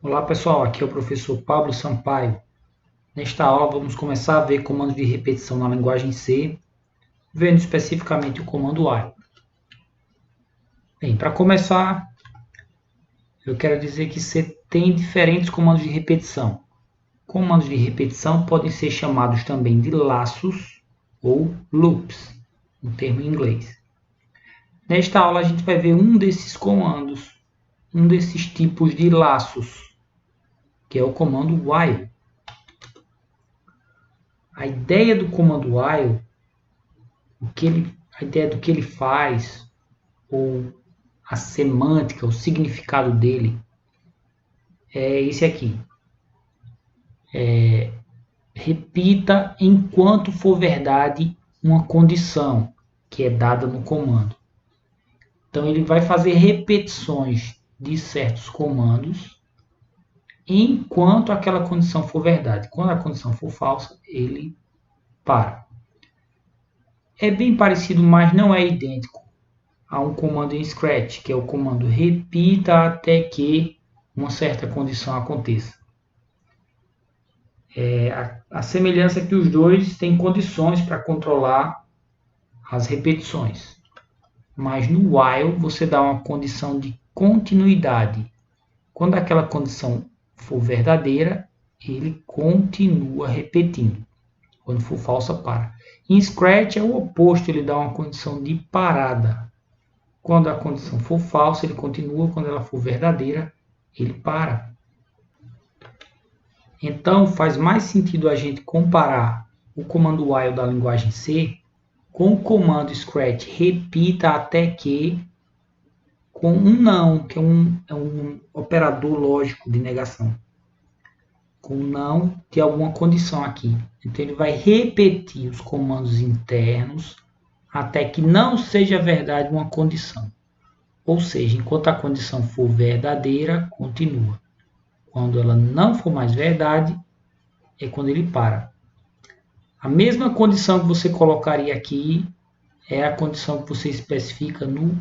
Olá pessoal, aqui é o professor Pablo Sampaio. Nesta aula vamos começar a ver comandos de repetição na linguagem C, vendo especificamente o comando while. Bem, para começar, eu quero dizer que C tem diferentes comandos de repetição. Comandos de repetição podem ser chamados também de laços ou loops, um termo em inglês. Nesta aula a gente vai ver um desses comandos, um desses tipos de laços, que é o comando while. A ideia do comando while, a ideia do que ele faz, ou a semântica, o significado dele, é esse aqui. Repita enquanto for verdade uma condição que é dada no comando. Então ele vai fazer repetições de certos comandos enquanto aquela condição for verdade. Quando a condição for falsa, ele para. É bem parecido, mas não é idêntico a um comando em Scratch, que é o comando repita até que uma certa condição aconteça. A semelhança é que os dois têm condições para controlar as repetições. Mas no while você dá uma condição de continuidade. Quando aquela condição for verdadeira, ele continua repetindo. Quando for falsa, para. Em Scratch é o oposto, ele dá uma condição de parada. Quando a condição for falsa, ele continua. Quando ela for verdadeira, ele para. Então, faz mais sentido a gente comparar o comando while da linguagem C com o comando Scratch repita até que, com um não, que é um operador lógico de negação. Com não de alguma condição aqui. Então, ele vai repetir os comandos internos até que não seja verdade uma condição. Ou seja, enquanto a condição for verdadeira, continua. Quando ela não for mais verdade, é quando ele para. A mesma condição que você colocaria aqui é a condição que você especifica no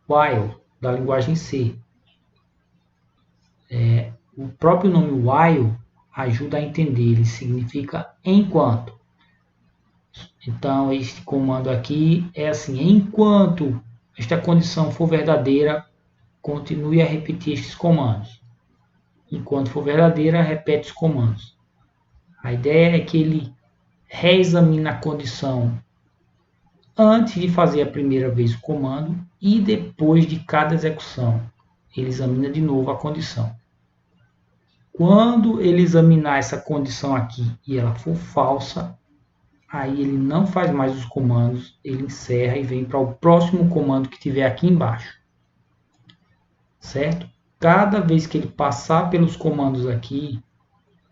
while, da linguagem C. O próprio nome while ajuda a entender, ele significa enquanto. Então, este comando aqui é assim, enquanto esta condição for verdadeira, continue a repetir estes comandos. Enquanto for verdadeira, repete os comandos. A ideia é que ele reexamina a condição antes de fazer a primeira vez o comando e depois de cada execução. Ele examina de novo a condição. Quando ele examinar essa condição aqui e ela for falsa, aí ele não faz mais os comandos, ele encerra e vem para o próximo comando que tiver aqui embaixo. Certo? Cada vez que ele passar pelos comandos aqui,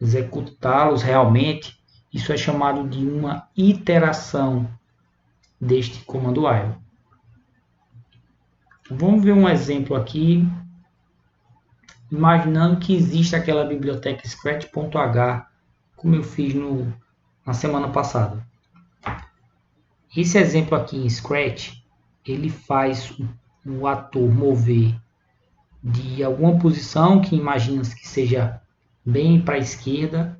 executá-los realmente, isso é chamado de uma iteração deste comando while. Vamos ver um exemplo aqui, imaginando que existe aquela biblioteca Scratch.h, como eu fiz na semana passada. Esse exemplo aqui em Scratch, ele faz o ator mover de alguma posição que imagina que seja bem para a esquerda,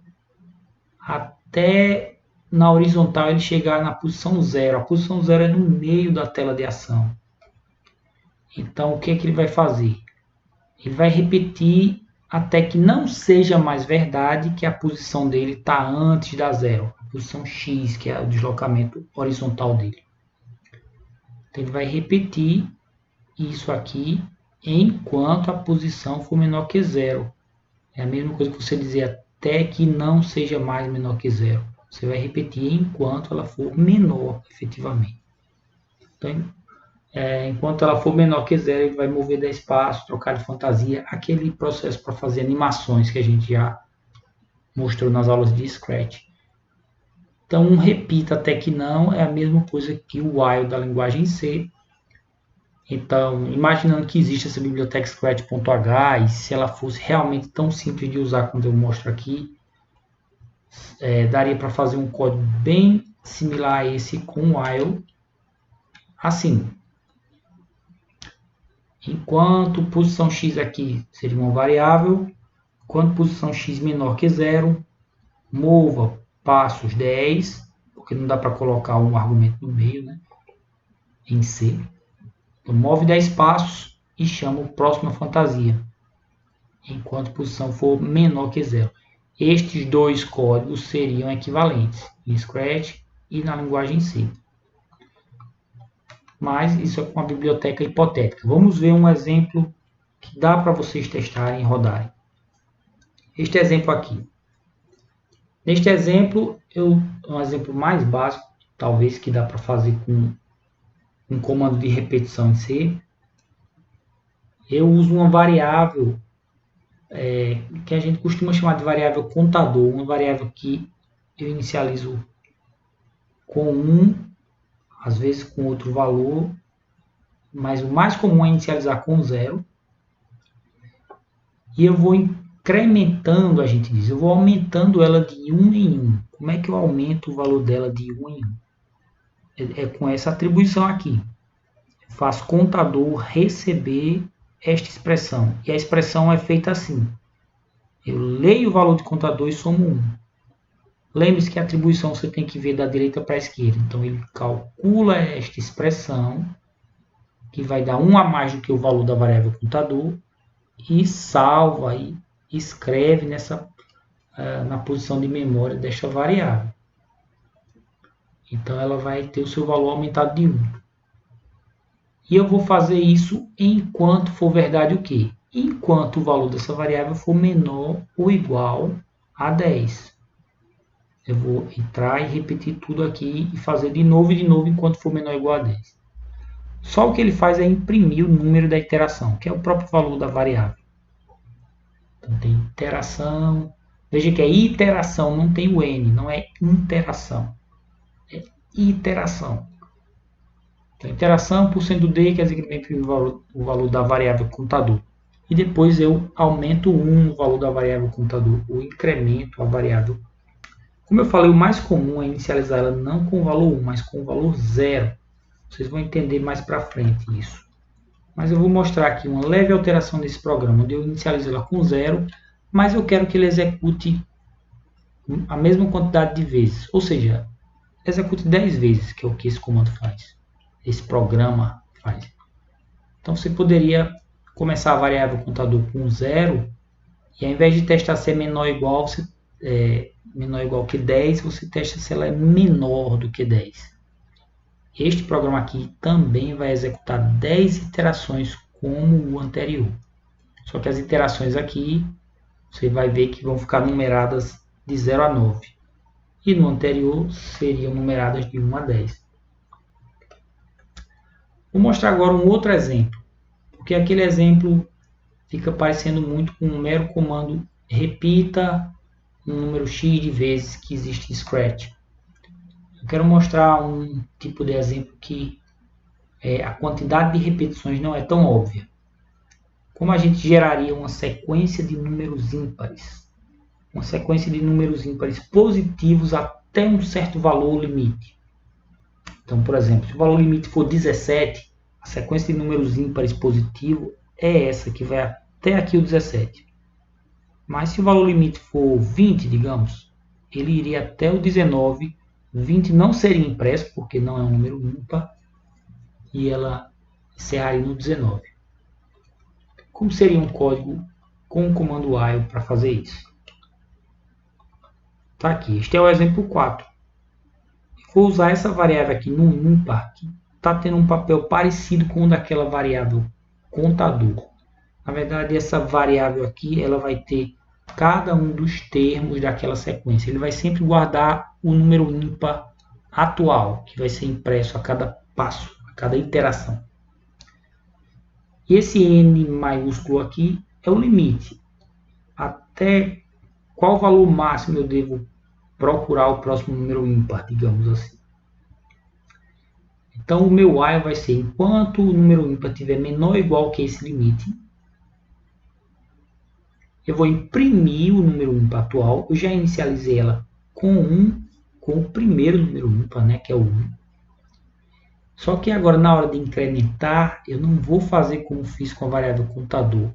até na horizontal ele chegar na posição 0. A posição 0 é no meio da tela de ação. Então, o que é que ele vai fazer? Ele vai repetir até que não seja mais verdade que a posição dele está antes da 0. A posição X, que é o deslocamento horizontal dele. Então, ele vai repetir isso aqui enquanto a posição for menor que 0. É a mesma coisa que você dizer até que não seja mais menor que 0. Você vai repetir enquanto ela for menor, efetivamente. Então, enquanto ela for menor que 0, ele vai mover 10 passos, trocar de fantasia, aquele processo para fazer animações que a gente já mostrou nas aulas de Scratch. Então, um repita até que não é a mesma coisa que o while da linguagem C. Então, imaginando que existe essa biblioteca Scratch.h e se ela fosse realmente tão simples de usar como eu mostro aqui, daria para fazer um código bem similar a esse com while, assim. Enquanto posição x aqui seria uma variável, quando posição x menor que 0, mova passos 10, porque não dá para colocar um argumento no meio, né? Em C. Então, move 10 passos e chama o próximo fantasia, enquanto posição for menor que 0. Estes dois códigos seriam equivalentes em Scratch e na linguagem C. Mas isso é com a biblioteca hipotética. Vamos ver um exemplo que dá para vocês testarem e rodarem. Este exemplo aqui. Neste exemplo, um exemplo mais básico, talvez que dá para fazer com um comando de repetição em C. Eu uso uma variável que a gente costuma chamar de variável contador, uma variável que eu inicializo com 1, às vezes com outro valor, mas o mais comum é inicializar com 0. E eu vou incrementando, a gente diz, eu vou aumentando ela de 1 em 1. Como é que eu aumento o valor dela de 1 em 1? É com essa atribuição aqui. Eu faço contador receber esta expressão. E a expressão é feita assim. Eu leio o valor de contador e somo 1. Lembre-se que a atribuição você tem que ver da direita para a esquerda. Então, ele calcula esta expressão, que vai dar 1 a mais do que o valor da variável contador, e salva e escreve na posição de memória desta variável. Então, ela vai ter o seu valor aumentado de 1. E eu vou fazer isso enquanto for verdade o quê? Enquanto o valor dessa variável for menor ou igual a 10. Eu vou entrar e repetir tudo aqui e fazer de novo enquanto for menor ou igual a 10. Só o que ele faz é imprimir o número da iteração, que é o próprio valor da variável. Então tem iteração. Veja que é iteração, não tem o N, não é interação. É iteração. Então, iteração por cento D quer dizer que ele vai imprimir o valor da variável contador. E depois eu aumento 1 no valor da variável contador, ou incremento a variável. Como eu falei, o mais comum é inicializar ela não com o valor 1, mas com o valor 0. Vocês vão entender mais para frente isso. Mas eu vou mostrar aqui uma leve alteração desse programa, onde eu inicializo ela com 0, mas eu quero que ele execute a mesma quantidade de vezes. Ou seja, execute 10 vezes, que é o que esse comando faz. Esse programa faz. Então você poderia começar a variável contador com 0, e ao invés de testar se é menor ou igual, menor ou igual que 10, você testa se ela é menor do que 10. Este programa aqui também vai executar 10 iterações como o anterior. Só que as iterações aqui, você vai ver que vão ficar numeradas de 0 a 9. E no anterior seriam numeradas de 1 a 10. Vou mostrar agora um outro exemplo, porque aquele exemplo fica parecendo muito com um mero comando repita um número x de vezes que existe em Scratch. Eu quero mostrar um tipo de exemplo que a quantidade de repetições não é tão óbvia. Como a gente geraria uma sequência de números ímpares? Uma sequência de números ímpares positivos até um certo valor limite. Então, por exemplo, se o valor limite for 17, a sequência de números ímpares positivos é essa, que vai até aqui o 17. Mas se o valor limite for 20, digamos, ele iria até o 19. 20 não seria impresso, porque não é um número ímpar, e ela encerraria no 19. Como seria um código com o comando while para fazer isso? Está aqui, este é o exemplo 4. Vou usar essa variável aqui no ímpar, que está tendo um papel parecido com o daquela variável contador. Na verdade, essa variável aqui ela vai ter cada um dos termos daquela sequência. Ele vai sempre guardar o número ímpar atual, que vai ser impresso a cada passo, a cada iteração. E esse N maiúsculo aqui é o limite. Até qual valor máximo eu devo procurar o próximo número ímpar, digamos assim. Então, o meu while vai ser, enquanto o número ímpar tiver menor ou igual que esse limite, eu vou imprimir o número ímpar atual. Eu já inicializei ela com 1, com o primeiro número ímpar, né, que é o 1. Só que agora, na hora de incrementar, eu não vou fazer como fiz com a variável contador,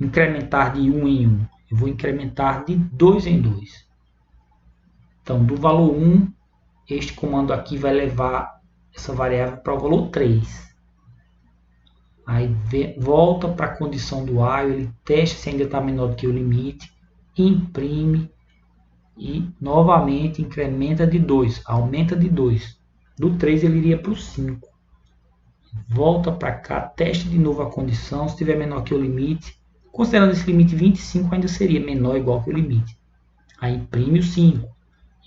incrementar de 1 em 1. Eu vou incrementar de 2 em 2. Então, do valor 1, este comando aqui vai levar essa variável para o valor 3. Aí volta para a condição do while, ele testa se ainda está menor do que o limite, imprime e novamente incrementa de 2, aumenta de 2. Do 3 ele iria para o 5. Volta para cá, testa de novo a condição, se estiver menor que o limite, considerando esse limite 25 ainda seria menor ou igual que o limite. Aí imprime o 5,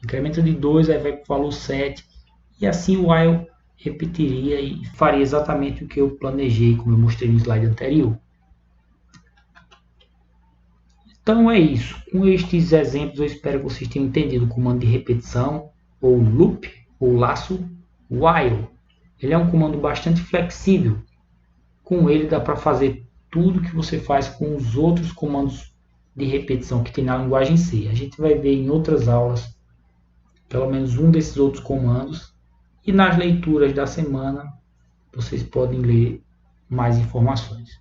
incrementa de 2, aí vai para o valor 7, e assim o while repetiria e faria exatamente o que eu planejei, como eu mostrei no slide anterior. Então é isso. Com estes exemplos eu espero que vocês tenham entendido o comando de repetição, ou loop, ou laço, while. Ele é um comando bastante flexível. Com ele dá para fazer tudo que você faz com os outros comandos de repetição que tem na linguagem C. A gente vai ver em outras aulas pelo menos um desses outros comandos. E nas leituras da semana vocês podem ler mais informações.